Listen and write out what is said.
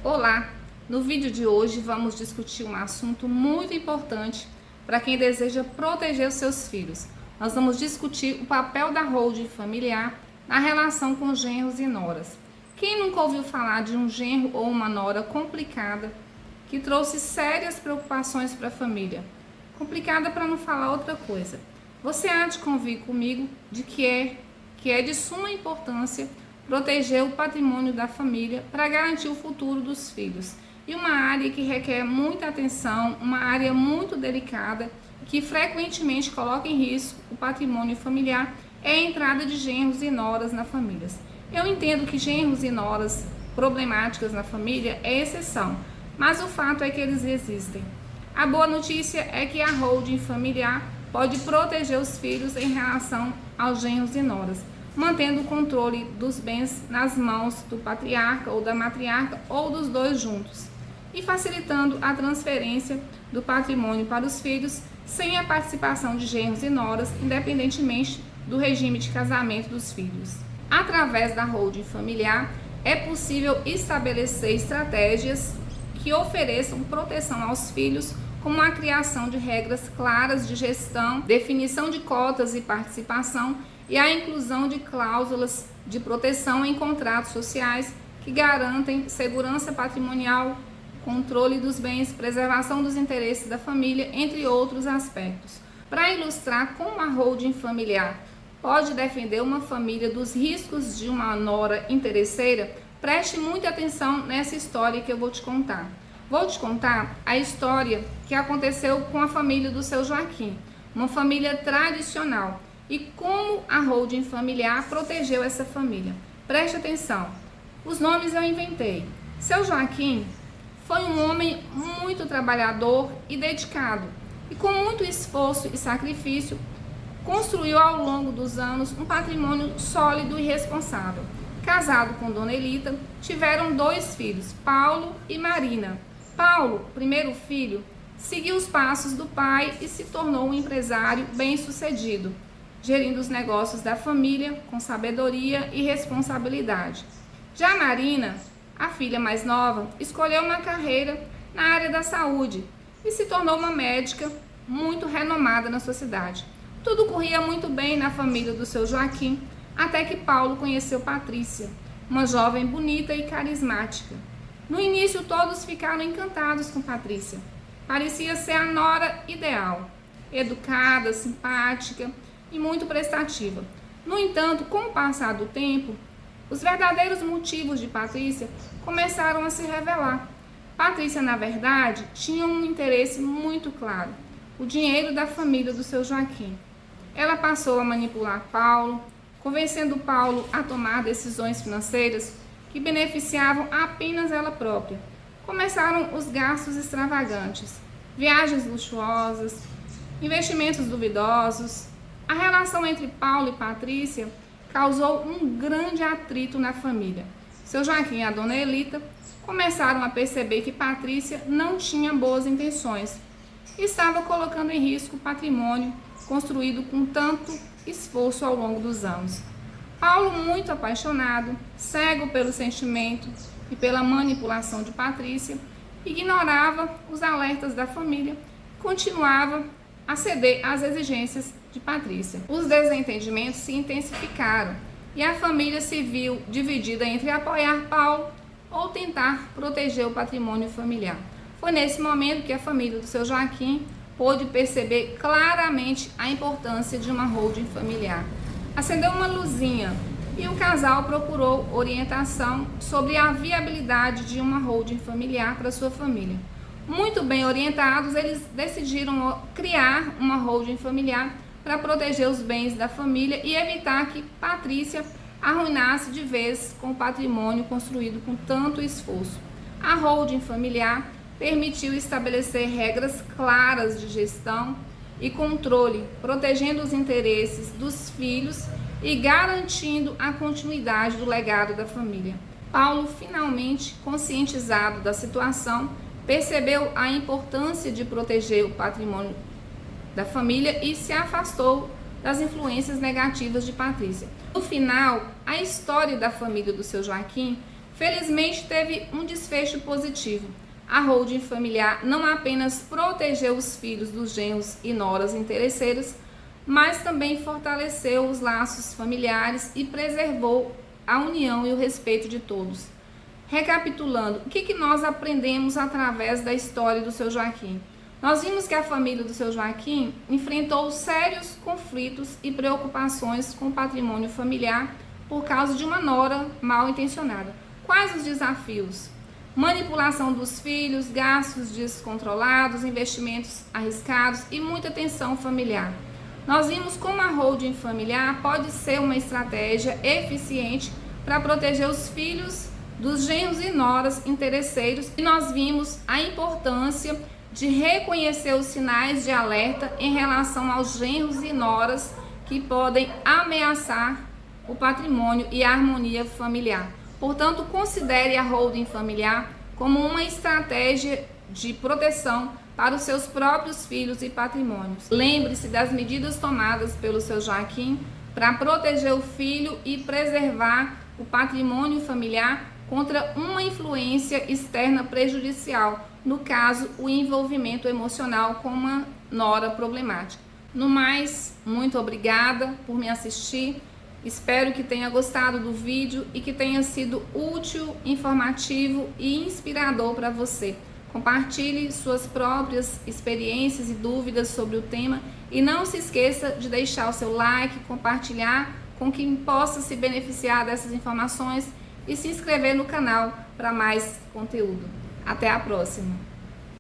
Olá! No vídeo de hoje vamos discutir um assunto muito importante para quem deseja proteger os seus filhos. Nós vamos discutir o papel da holding familiar na relação com genros e noras. Quem nunca ouviu falar de um genro ou uma nora complicada que trouxe sérias preocupações para a família? Complicada para não falar outra coisa. Você há de convir comigo de que é de suma importância proteger o patrimônio da família para garantir o futuro dos filhos. E uma área que requer muita atenção, uma área muito delicada, que frequentemente coloca em risco o patrimônio familiar, é a entrada de genros e noras na família. Eu entendo que genros e noras problemáticas na família é exceção, mas o fato é que eles existem. A boa notícia é que a holding familiar pode proteger os filhos em relação aos genros e noras, mantendo o controle dos bens nas mãos do patriarca ou da matriarca ou dos dois juntos, e facilitando a transferência do patrimônio para os filhos sem a participação de genros e noras, independentemente do regime de casamento dos filhos. Através da holding familiar, é possível estabelecer estratégias que ofereçam proteção aos filhos, como a criação de regras claras de gestão, definição de cotas e participação e a inclusão de cláusulas de proteção em contratos sociais que garantem segurança patrimonial, controle dos bens, preservação dos interesses da família, entre outros aspectos. Para ilustrar como a holding familiar pode defender uma família dos riscos de uma nora interesseira, preste muita atenção nessa história que eu vou te contar. Vou te contar a história que aconteceu com a família do seu Joaquim, uma família tradicional, e como a holding familiar protegeu essa família. Preste atenção, os nomes eu inventei. Seu Joaquim foi um homem muito trabalhador e dedicado, e com muito esforço e sacrifício, construiu ao longo dos anos um patrimônio sólido e responsável. Casado com Dona Elita, tiveram 2 filhos, Paulo e Marina. Paulo, primeiro filho, seguiu os passos do pai e se tornou um empresário bem-sucedido, gerindo os negócios da família com sabedoria e responsabilidade. Já Marina, a filha mais nova, escolheu uma carreira na área da saúde e se tornou uma médica muito renomada na sua cidade. Tudo corria muito bem na família do seu Joaquim, até que Paulo conheceu Patrícia, uma jovem bonita e carismática. No início, todos ficaram encantados com Patrícia. Parecia ser a nora ideal, educada, simpática e muito prestativa. No entanto, com o passar do tempo, os verdadeiros motivos de Patrícia começaram a se revelar. Patrícia, na verdade, tinha um interesse muito claro: o dinheiro da família do seu Joaquim. Ela passou a manipular Paulo, convencendo Paulo a tomar decisões financeiras que beneficiavam apenas ela própria. Começaram os gastos extravagantes, viagens luxuosas, investimentos duvidosos. A relação entre Paulo e Patrícia causou um grande atrito na família. Seu Joaquim e a Dona Elita começaram a perceber que Patrícia não tinha boas intenções e estava colocando em risco o patrimônio construído com tanto esforço ao longo dos anos. Paulo, muito apaixonado, cego pelo sentimento e pela manipulação de Patrícia, ignorava os alertas da família e continuava a ceder às exigências de Patrícia. Os desentendimentos se intensificaram e a família se viu dividida entre apoiar Paulo ou tentar proteger o patrimônio familiar. Foi nesse momento que a família do seu Joaquim pôde perceber claramente a importância de uma holding familiar. Acendeu uma luzinha e o casal procurou orientação sobre a viabilidade de uma holding familiar para sua família. Muito bem orientados, eles decidiram criar uma holding familiar para proteger os bens da família e evitar que Patrícia arruinasse de vez com o patrimônio construído com tanto esforço. A holding familiar permitiu estabelecer regras claras de gestão e controle, protegendo os interesses dos filhos e garantindo a continuidade do legado da família. Paulo, finalmente conscientizado da situação, percebeu a importância de proteger o patrimônio da família e se afastou das influências negativas de Patrícia. No final, a história da família do seu Joaquim Felizmente teve um desfecho positivo. A holding familiar não apenas protegeu os filhos dos genros e noras interesseiros, mas também fortaleceu os laços familiares e preservou a união e o respeito de todos. Recapitulando, o que nós aprendemos através da história do seu Joaquim? Nós vimos que a família do seu Joaquim enfrentou sérios conflitos e preocupações com o patrimônio familiar por causa de uma nora mal intencionada. Quais os desafios? Manipulação dos filhos, gastos descontrolados, investimentos arriscados e muita tensão familiar. Nós vimos como a holding familiar pode ser uma estratégia eficiente para proteger os filhos dos genros e noras interesseiros, e nós vimos a importância de reconhecer os sinais de alerta em relação aos genros e noras que podem ameaçar o patrimônio e a harmonia familiar. Portanto, considere a holding familiar como uma estratégia de proteção para os seus próprios filhos e patrimônios. Lembre-se das medidas tomadas pelo seu Joaquim para proteger o filho e preservar o patrimônio familiar contra uma influência externa prejudicial, no caso, o envolvimento emocional com uma nora problemática. No mais, muito obrigada por me assistir. Espero que tenha gostado do vídeo e que tenha sido útil, informativo e inspirador para você. Compartilhe suas próprias experiências e dúvidas sobre o tema e não se esqueça de deixar o seu like, compartilhar com quem possa se beneficiar dessas informações e se inscrever no canal para mais conteúdo. Até a próxima!